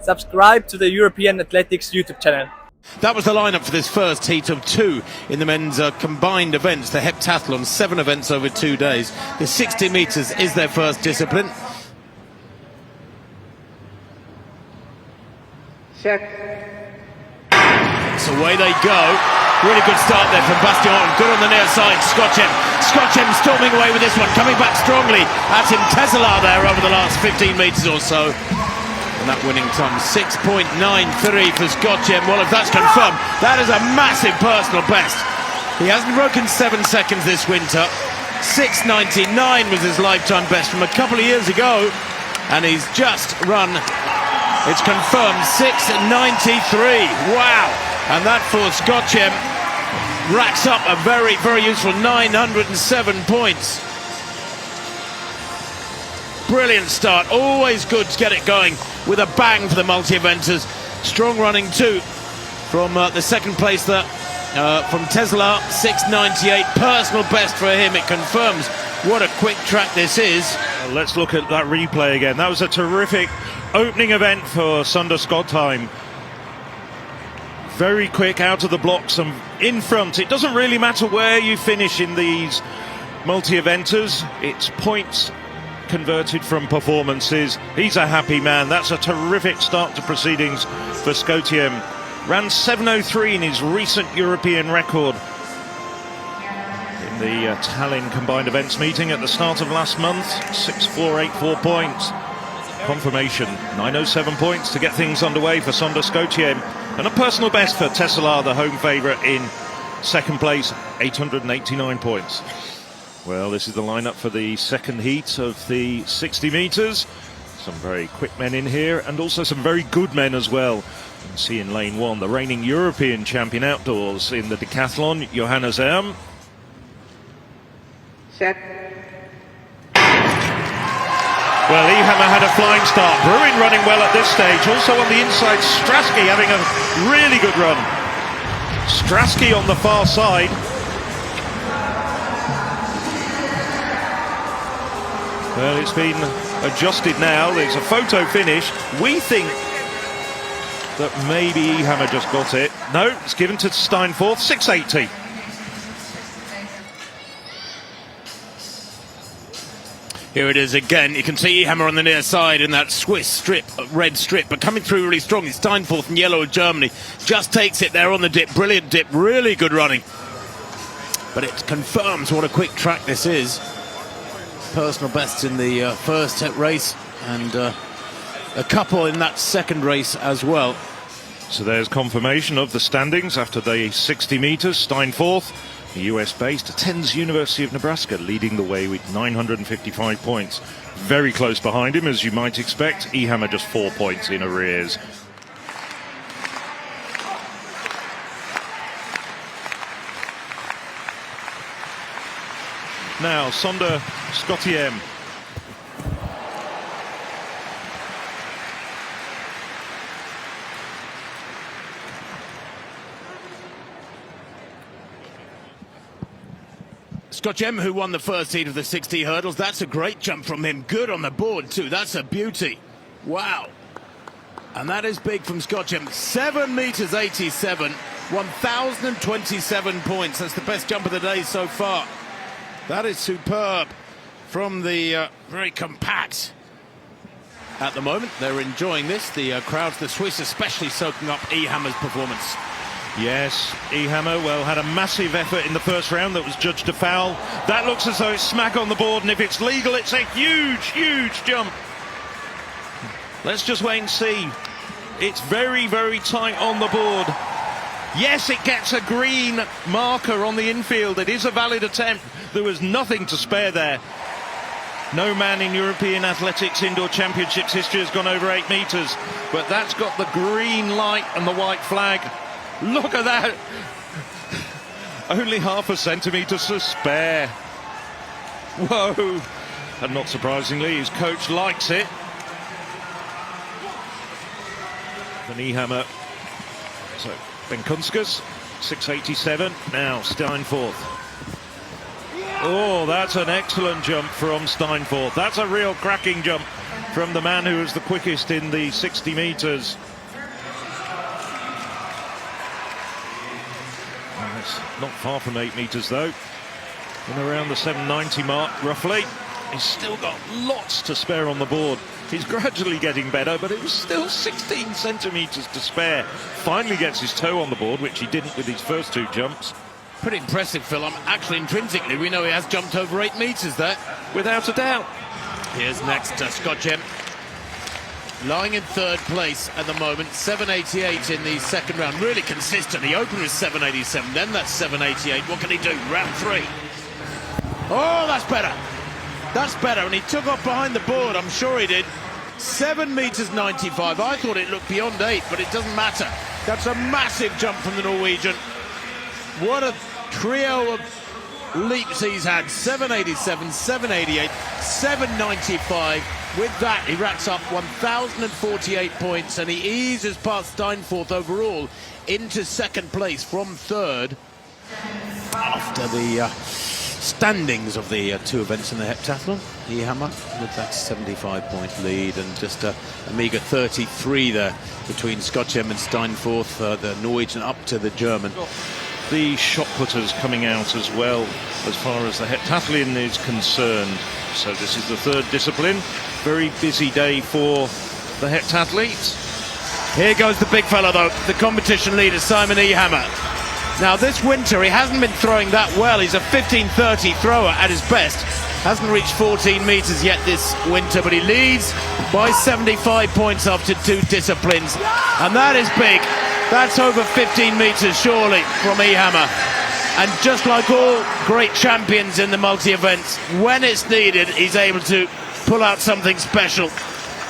subscribe to the European Athletics YouTube channel. That was the lineup for this first heat of two in the men's combined events, the Heptathlon, 7 events over 2 days. The 60 metres is their first discipline. Check. So away they go. Really good start there from Apeldoorn. Good on the near side. Scotchem storming away with this one, coming back strongly at him. Tesla there over the last 15 metres or so. And that winning time, 6.93 for Scotchem. Well, if that's confirmed, that is a massive personal best. He hasn't broken 7 seconds this winter. 6.99 was his lifetime best from a couple of years ago. And he's just run, it's confirmed, 6.93. Wow. And that for Scotchem racks up a very, very useful 907 points. Brilliant start, always good to get it going with a bang for the multi-eventers. Strong running too from the second place there, from Tesla, 6.98, personal best for him. It confirms what a quick track this is. Well, let's look at that replay again. That was a terrific opening event for Sunday Skottheim. Very quick out of the blocks and in front. It doesn't really matter where you finish in these multi-eventers. It's points converted from performances. He's a happy man. That's a terrific start to proceedings for Skottheim. Ran 7.03 in his recent European record in the Tallinn combined events meeting at the start of last month. 6.484 points. Confirmation, 907 points to get things underway for Sunday Skottheim. And a personal best for Tesla, the home favourite, in second place, 889 points. Well, this is the lineup for the second heat of the 60 metres. Some very quick men in here, and also some very good men as well. You can see in lane 1, the reigning European champion outdoors in the decathlon, Johannes Erm. Check. Well, Ehammer had a flying start. Bruin running well at this stage. Also on the inside, Strasky having a really good run. Strasky on the far side. Well, it's been adjusted now. There's a photo finish. We think that maybe Ehammer just got it. No, it's given to Steinforth, 6.80. Here it is again. You can see Ehammer on the near side in that Swiss strip, red strip, but coming through really strong. It's Steinforth in yellow of Germany. Just takes it there on the dip. Brilliant dip, really good running. But it confirms what a quick track this is. Personal bests in the first race, and a couple in that second race as well. So there's confirmation of the standings after the 60 metres. Steinforth, the US-based, attends University of Nebraska, leading the way with 955 points. Very close behind him, as you might expect. Ehammer just 4 points in arrears. Now, Sunday Skottheim. Scotchem, who won the first heat of the 60 hurdles, that's a great jump from him. Good on the board too, that's a beauty. Wow. And that is big from Scotchem. 7 metres 87, 1,027 points. That's the best jump of the day so far. That is superb from the very compact. At the moment, they're enjoying this. The crowds, the Swiss especially, soaking up Ehammer's performance. Yes, Ehammer, well, had a massive effort in the first round that was judged a foul. That looks as though it's smack on the board, and if it's legal, it's a huge, huge jump. Let's just wait and see. It's very, very tight on the board. Yes, it gets a green marker on the infield. It is a valid attempt. There was nothing to spare there. No man in European Athletics Indoor Championships history has gone over 8 metres. But that's got the green light and the white flag. Look at that. Only half a centimetre to spare. Whoa. And not surprisingly, his coach likes it. The Ehammer. So, Benkunskas, 6.87. Now, Steinforth. Oh, that's an excellent jump from Steinforth. That's a real cracking jump from the man who was the quickest in the 60 metres. It's not far from 8 metres though, and around the 790 mark roughly. He's still got lots to spare on the board. He's gradually getting better, but it was still 16 centimetres to spare. Finally gets his toe on the board, which he didn't with his first 2 jumps. Pretty impressive, Phil. Actually, intrinsically, we know he has jumped over 8 metres there. Without a doubt. Here's next Skochem, lying in 3rd place at the moment, 788 in the second round. Really consistent. The opener is 787, then that's 788. What can he do? Round 3. Oh, that's better. That's better, and he took off behind the board, I'm sure he did. 7 metres 95. I thought it looked beyond 8, but it doesn't matter. That's a massive jump from the Norwegian. What a trio of leaps he's had. 787, 788, 795. With that, he racks up 1,048 points, and he eases past Steinforth overall into 2nd place from 3rd after the standings of the 2 events in the heptathlon. Ehammer with that 75-point lead, and just a meagre 33 there between Skochem and Steinforth, the Norwegian up to the German. The shot putters coming out as well as far as the heptathlon is concerned. So this is the 3rd discipline. Very busy day for the heptathletes. Here goes the big fella though, the competition leader Simon Ehammer. Now this winter he hasn't been throwing that well. He's a 15:30 thrower at his best. Hasn't reached 14 metres yet this winter, but he leads by 75 points after 2 disciplines. And that is big. That's over 15 metres surely from Ehammer. And just like all great champions in the multi-events, when it's needed, he's able to pull out something special.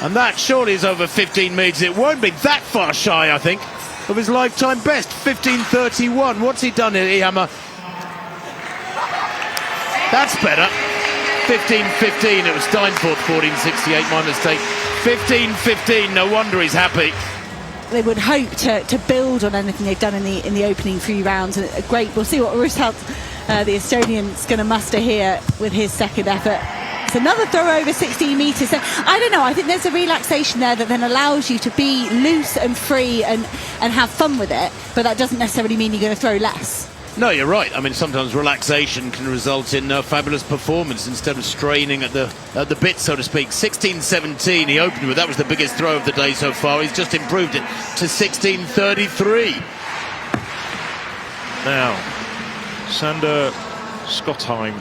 And that surely is over 15 metres. It won't be that far shy, I think, of his lifetime best, 15:31. What's he done here, Ehammer? That's better. 15:15. It was Steinforth, 14:68, my mistake. 15:15. No wonder he's happy. They would hope to build on anything they've done in the opening 3 rounds. And great. We'll see what Rushout, the Estonian's going to muster here with his 2nd effort. It's another throw over 16 metres. So, I don't know. I think there's a relaxation there that then allows you to be loose and free and have fun with it. But that doesn't necessarily mean you're going to throw less. No, you're right. I mean, sometimes relaxation can result in a fabulous performance instead of straining at the bit, so to speak. 16:17 he opened with. That was the biggest throw of the day so far. He's just improved it to 16:33. Now, Sander Skottheim,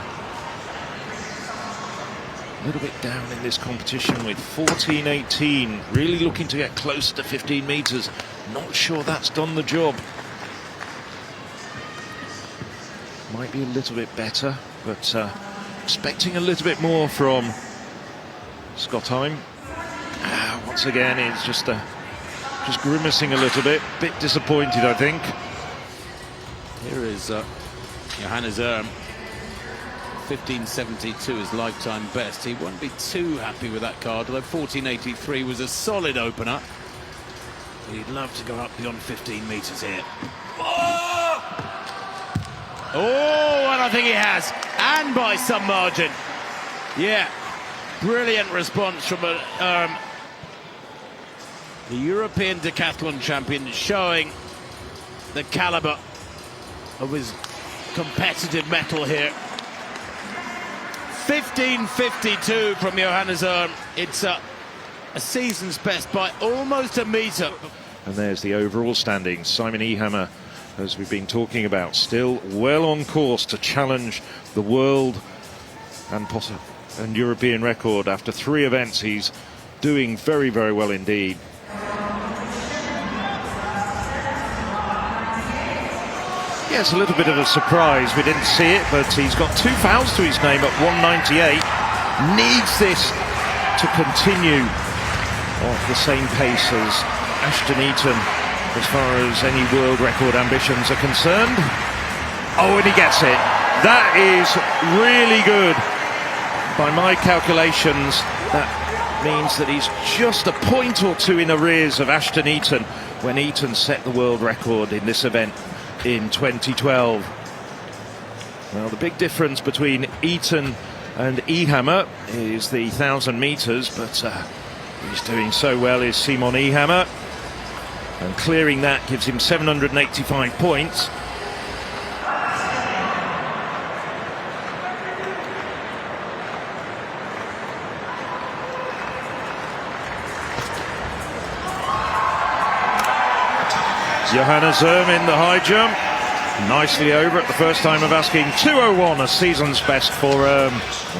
a little bit down in this competition with 14:18, really looking to get closer to 15 metres. Not sure that's done the job. Might be a little bit better, but expecting a little bit more from Skottheim. Once again, it's just grimacing a little bit disappointed, I think. Here is Johannes Erm. 15:72 is lifetime best. He won't be too happy with that card, although 14:83 was a solid opener. He'd love to go up beyond 15 metres here. Oh, and I think he has, and by some margin. Yeah, brilliant response from the European decathlon champion, showing the calibre of his competitive mettle here. 15:52 from Johannes Erm. It's a season's best by almost a metre. And there's the overall standings. Simon Ehammer, as we've been talking about, still well on course to challenge the world and European record. After 3 events, he's doing very, very well indeed. Yeah, it's a little bit of a surprise. We didn't see it, but he's got 2 fouls to his name at 198. Needs this to continue off the same pace as Ashton Eaton as far as any world record ambitions are concerned. Oh, and he gets it. That is really good. By my calculations, that means that he's just a point or 2 in arrears of Ashton Eaton when Eaton set the world record in this event in 2012. Well, the big difference between Eaton and Ehammer is the 1,000 metres, but He's doing so well is Simon Ehammer, and clearing that gives him 785 points. Johanna Zerm in the high jump, nicely over at the first time of asking. 2:01, a season's best for I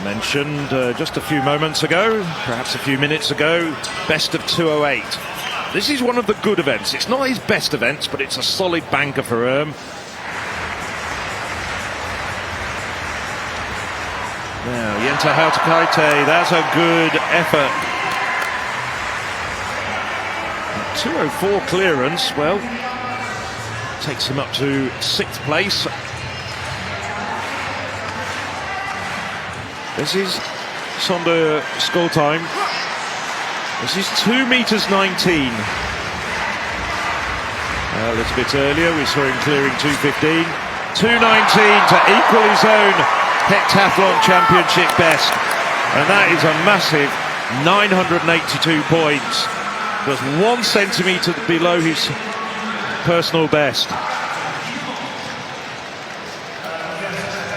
mentioned just a few moments ago, perhaps a few minutes ago, best of 2:08. This is one of the good events. It's not his best events, but it's a solid banker for Now, Jenta Hautakaite, that's a good effort. 2:04 clearance, well, takes him up to 6th place. This is Sonda Skoltheim. This is 2 meters 19. A little bit earlier we saw him clearing 2:15. 2:19 to equal his own Heptathlon championship best. And that is a massive 982 points. Just 1 centimetre below his personal best.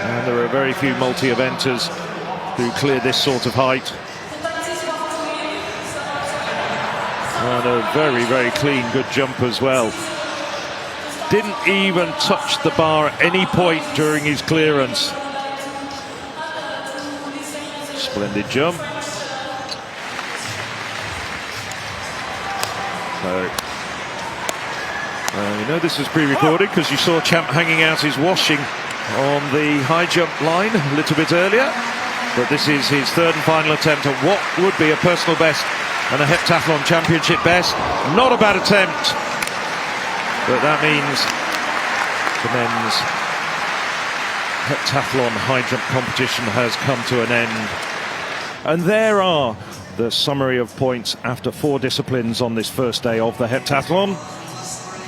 And there are very few multi-eventers who clear this sort of height. And a very, very clean, good jump as well. Didn't even touch the bar at any point during his clearance. Splendid jump. So, you know this was pre-recorded because you saw Champ hanging out his washing on the high jump line a little bit earlier. But this is his 3rd and final attempt at what would be a personal best and a Heptathlon championship best. Not a bad attempt, but that means the men's Heptathlon high jump competition has come to an end. And there are the summary of points after 4 disciplines on this first day of the Heptathlon.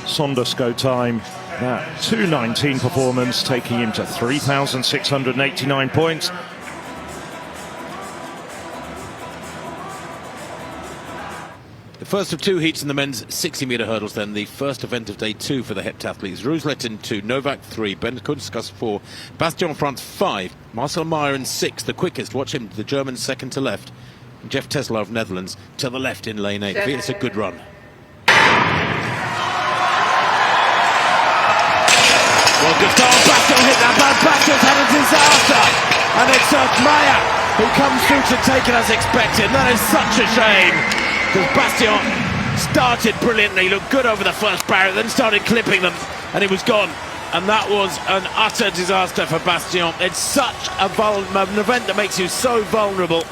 Sonda Skoltheim, that 2:19 performance taking him to 3,689 points. The first of 2 heats in the men's 60-metre hurdles, then the first event of day 2 for the heptathletes. Rooslet in 2, Novak 3, Ben Kunskas 4, Bastien France 5, Marcel Meyer in 6, the quickest. Watch him, the German second to left. Jeff Tesla of Netherlands to the left in lane 8. It's a good run. Well, Gustavo Bastien hit that, but Bastien's had a disaster. And it's Meyer who comes through to take it as expected. And that is such a shame, because Bastien started brilliantly, looked good over the first barrier, then started clipping them, and he was gone. And that was an utter disaster for Bastien. It's such an event that makes you so vulnerable.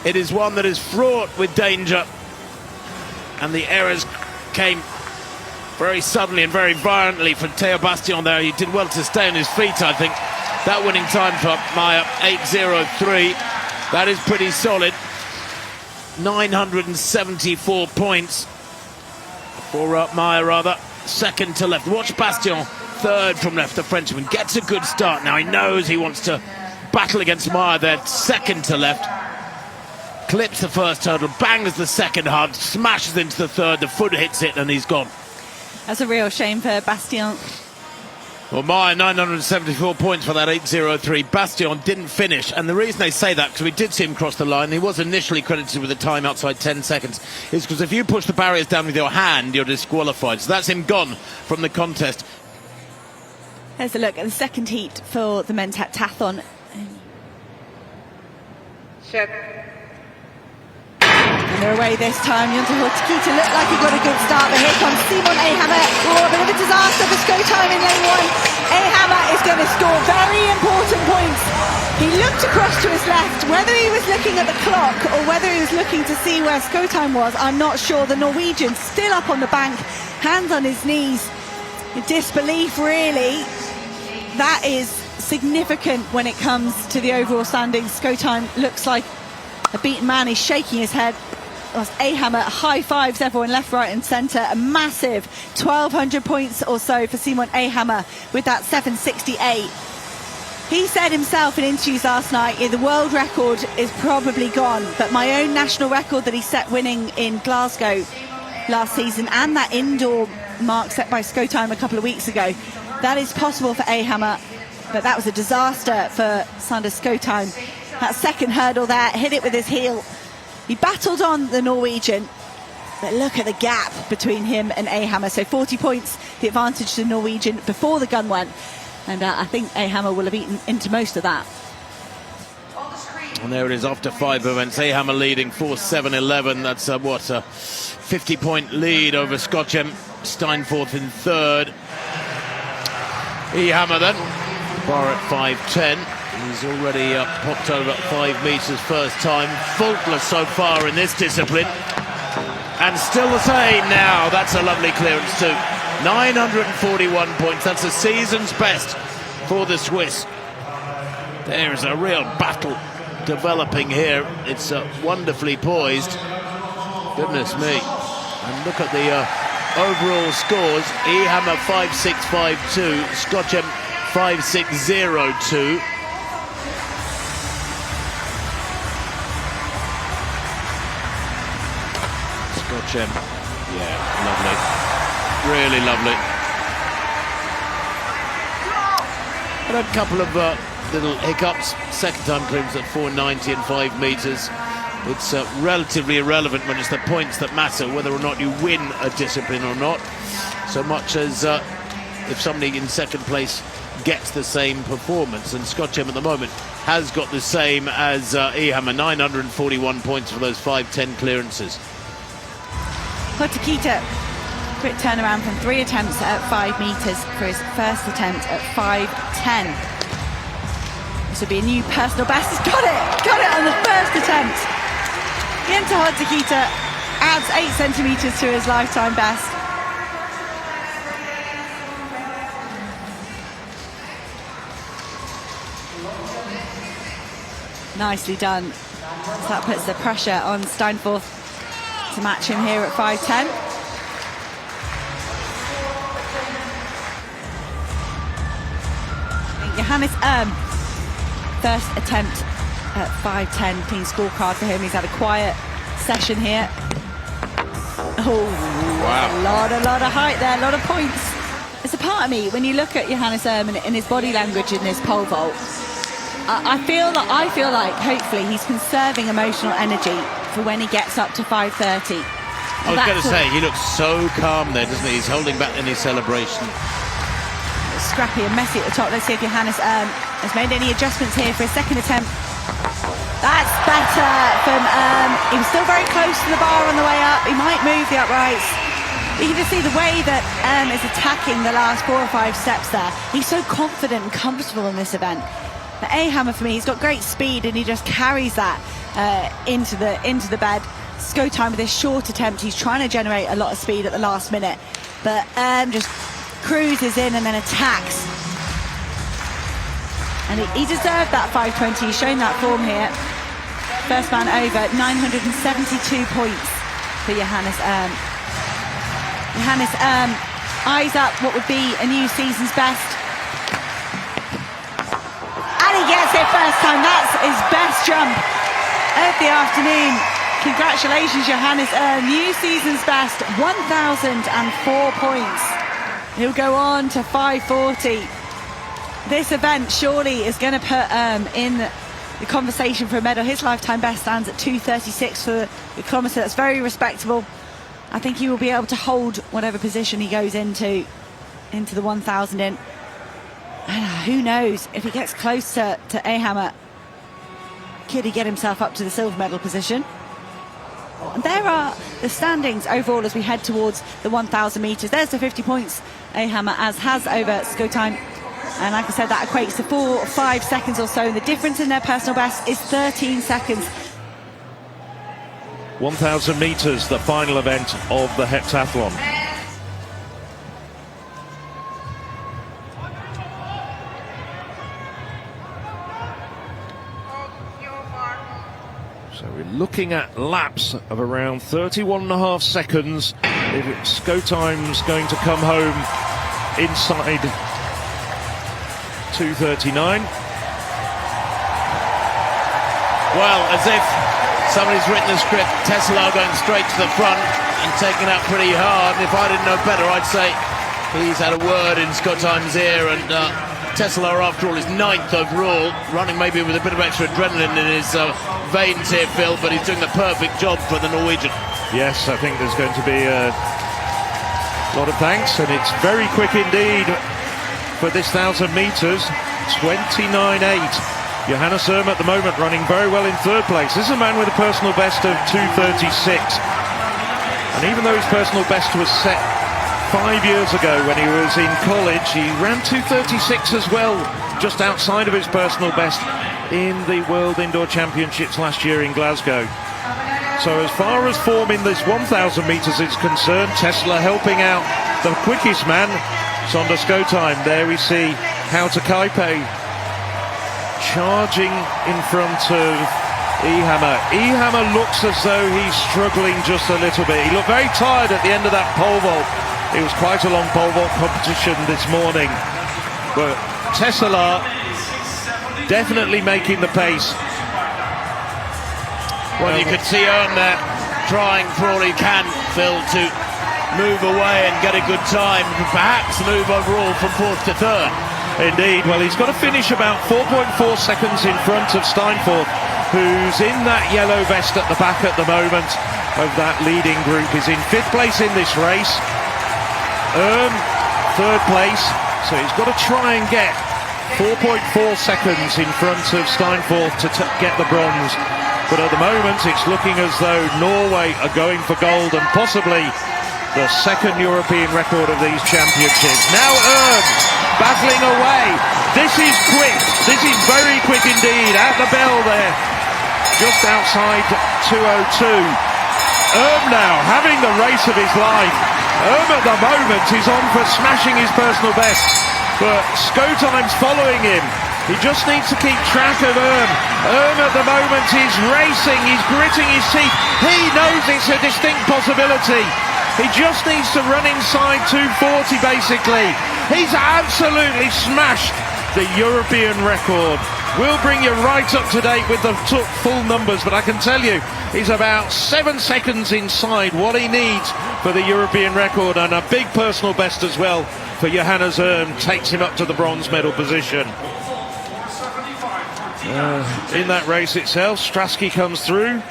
It is one that is fraught with danger, and the errors came very suddenly and very violently for Theo Bastien there. He did well to stay on his feet, I think. That winning time for Meyer, 8:03. That is pretty solid. 974 points for Meyer, rather. Second to left. Watch Bastien, 3rd from left, the Frenchman. Gets a good start now. He knows he wants to battle against Meyer there. 2nd to left. Clips the first hurdle, bangs the second hard, smashes into the 3rd, the foot hits it, and he's gone. That's a real shame for Bastien. Well, Meyer, 974 points for that 8:03. Bastien didn't finish, and the reason they say that, because we did see him cross the line, he was initially credited with a time outside 10 seconds, is because if you push the barriers down with your hand, you're disqualified. So that's him gone from the contest. There's a look at the second heat for the men's heptathlon. And they're away this time. Jenta Hautakaite looked like he got a good start, but here comes Simon Ehammer. Oh, a bit of a disaster for Skoltheim in lane 1. Ehammer is going to score very important points. He looked across to his left. Whether he was looking at the clock or whether he was looking to see where Skoltheim was, I'm not sure. The Norwegian still up on the bank, hands on his knees. In disbelief, really. That is significant when it comes to the overall standings. Skoltheim looks like a beaten man. He's shaking his head. Ehammer high fives everyone left, right and centre. A massive 1,200 points or so for Simon Ehammer with that 768. He said himself in interviews last night, the world record is probably gone, but my own national record that he set winning in Glasgow last season, and that indoor mark set by Skotime a couple of weeks ago, that is possible for A-Hammer, but that was a disaster for Sander Skotime. That second hurdle there, hit it with his heel. He battled on the Norwegian, but look at the gap between him and A-Hammer. So 40 points, the advantage to the Norwegian before the gun went. And I think A-Hammer will have eaten into most of that. And there it is after 5 events. A-Hammer leading 4-7-11. That's a 50-point lead over Skotjem. Steinforth in third. E-Hammer then. Bar at 5.10. He's already popped over at 5 metres first time. Faultless so far in this discipline. And still the same now. That's a lovely clearance too. 941 points. That's a season's best for the Swiss. There is a real battle developing here. It's wonderfully poised. Goodness me. And look at the overall scores. E-Hammer 5.652. Skotjem 5.602. Skotjem, yeah, lovely. Really lovely. Had a couple of little hiccups. Second time clearance at 4.90 and 5 metres. It's relatively irrelevant when it's the points that matter, whether or not you win a discipline or not, so much as if somebody in second place gets the same performance. And Skotjem at the moment has got the same as E-Hammer, 941 points for those 5.10 clearances. Heptathlon, quick turnaround from 3 attempts at 5 metres for his first attempt at 5.10. This would be a new personal best. He's got it on the first attempt. Into Heptathlon, adds 8 centimetres to his lifetime best. Nicely done. So that puts the pressure on Steinforth to match him here at 5.10. Johannes first attempt at 5.10, clean scorecard for him. He's had a quiet session here. Oh, wow. A lot of height there, a lot of points. There's a part of me, when you look at Johannes and his body language in this pole vault, I feel like hopefully he's conserving emotional energy for when he gets up to 5.30. I was going to say, he looks so calm there, doesn't he? He's holding back any celebration. Scrappy and messy at the top. Let's see if Johannes has made any adjustments here for his second attempt. That's better from he was still very close to the bar on the way up. He might move the uprights. You can just see the way that is attacking the last 4 or 5 steps there. He's so confident and comfortable in this event. But A-Hammer, for me, he's got great speed and he just carries that into the bed. Skotime with his short attempt, he's trying to generate a lot of speed at the last minute, but just cruises in and then attacks. And he deserved that 5.20. He's shown that form here. First man over, 972 points for Johannes. Johannes eyes up what would be a new season's best. And he gets it first time. That's his best jump of the afternoon. Congratulations, Johannes. New season's best, 1,004 points. He'll go on to 5.40. This event surely is going to put in the conversation for a medal. His lifetime best stands at 2.36 for the kilometre. That's very respectable. I think he will be able to hold whatever position he goes into the 1,000 in. And who knows, if he gets closer to A-Hammer, could he get himself up to the silver medal position? And there are the standings overall as we head towards the 1,000 metres. There's the 50 points A-Hammer has over Skotime. And like I said, that equates to 4 or 5 seconds or so. And the difference in their personal best is 13 seconds. 1,000 metres, the final event of the heptathlon. So we're looking at laps of around 31.5 seconds. If Skotime's going to come home inside 2:39. Well, as if somebody's written the script, Tesla going straight to the front and taking out pretty hard. And if I didn't know better, I'd say he's had a word in Skottheim's ear, and Tesla, after all, is 9th overall, running maybe with a bit of extra adrenaline in his veins here, Phil, but he's doing the perfect job for the Norwegian. Yes, I think there's going to be a lot of thanks, and it's very quick indeed for this 1,000 metres, 29.8. Johannes Ohm at the moment running very well in third place. This is a man with a personal best of 2:36. And even though his personal best was set 5 years ago when he was in college, he ran 2:36 as well, just outside of his personal best in the World Indoor Championships last year in Glasgow. So as far as form in this 1,000 metres is concerned, Tesla helping out the quickest man, Sondre Skottheim. There we see Heptathlon charging in front of Ehammer. Ehammer looks as though he's struggling just a little bit. He looked very tired at the end of that pole vault. It was quite a long pole vault competition this morning. But Tesla definitely making the pace. Well, you can see Ohm there trying for all he can, Phil, to move away and get a good time, perhaps move overall from 4th to 3rd. Indeed. Well, he's got to finish about 4.4 seconds in front of Steinfort, who's in that yellow vest at the back at the moment of that leading group. He's in 5th place in this race. 3rd place, so he's got to try and get 4.4 seconds in front of Steinfort to get the bronze. But at the moment, it's looking as though Norway are going for gold, and possibly the 2nd European record of these championships. Now Ohm battling away. This is quick. This is very quick indeed. At the bell there, just outside 2:02. Ohm now having the race of his life. Ohm at the moment is on for smashing his personal best, but Skottheim's following him. He just needs to keep track of Ohm. Ohm at the moment is racing, he's gritting his teeth. He knows it's a distinct possibility. He just needs to run inside 2:40 basically. He's absolutely smashed the European record. We'll bring you right up to date with the full numbers, but I can tell you he's about 7 seconds inside what he needs for the European record, and a big personal best as well for Johannes Ohm takes him up to the bronze medal position. In that race itself, Strasky comes through.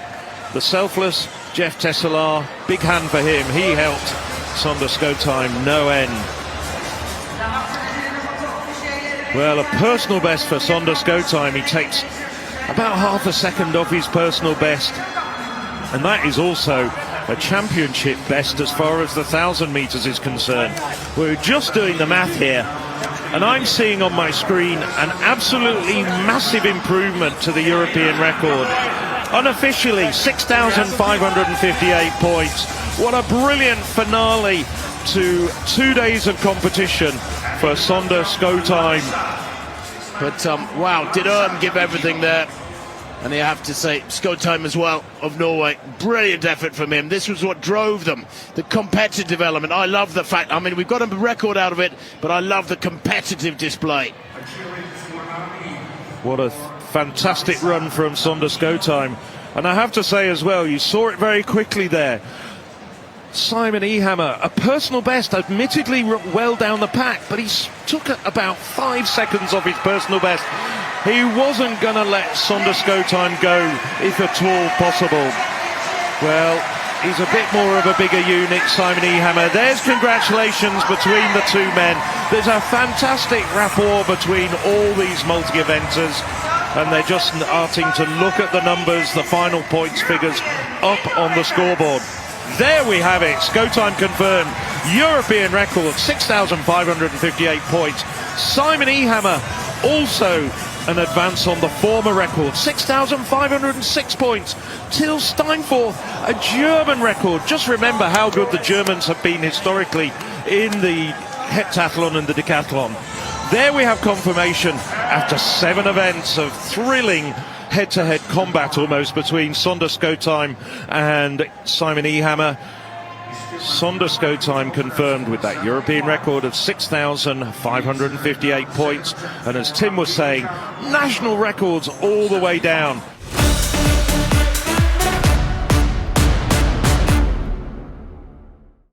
The selfless Jeff Tesla, big hand for him. He helped Sondre Skottheim no end. Well, a personal best for Sondre Skottheim. He takes about half a second off his personal best. And that is also a championship best as far as the 1,000 metres is concerned. We're just doing the math here, and I'm seeing on my screen an absolutely massive improvement to the European record. Unofficially, 6,558 points. What a brilliant finale to 2 days of competition for Sondre Skottheim. But wow, did Ohm give everything there? And you have to say, Skottheim as well, of Norway, brilliant effort from him. This was what drove them, the competitive element. I love the fact, I mean, we've got a record out of it, but I love the competitive display. What a fantastic run from Sondre Skottheim. And I have to say as well, you saw it very quickly there. Simon Ehammer, a personal best, admittedly well down the pack, but he took about 5 seconds off his personal best. He wasn't going to let Sondre Skottheim go, if at all possible. Well, he's a bit more of a bigger unit, Simon Ehammer. There's congratulations between the two men. There's a fantastic rapport between all these multi-eventers, and they're just starting to look at the numbers, the final points figures up on the scoreboard. There we have it, Skottheim confirmed, European record, 6,558 points. Simon Ehammer also an advance on the former record, 6,506 points. Till Steinfort, a German record. Just remember how good the Germans have been historically in the heptathlon and the decathlon. There we have confirmation after 7 events of thrilling head-to-head combat almost between Sondre Skottheim and Simon Ehammer. Sondre Skottheim confirmed with that European record of 6,558 points, and as Tim was saying, national records all the way down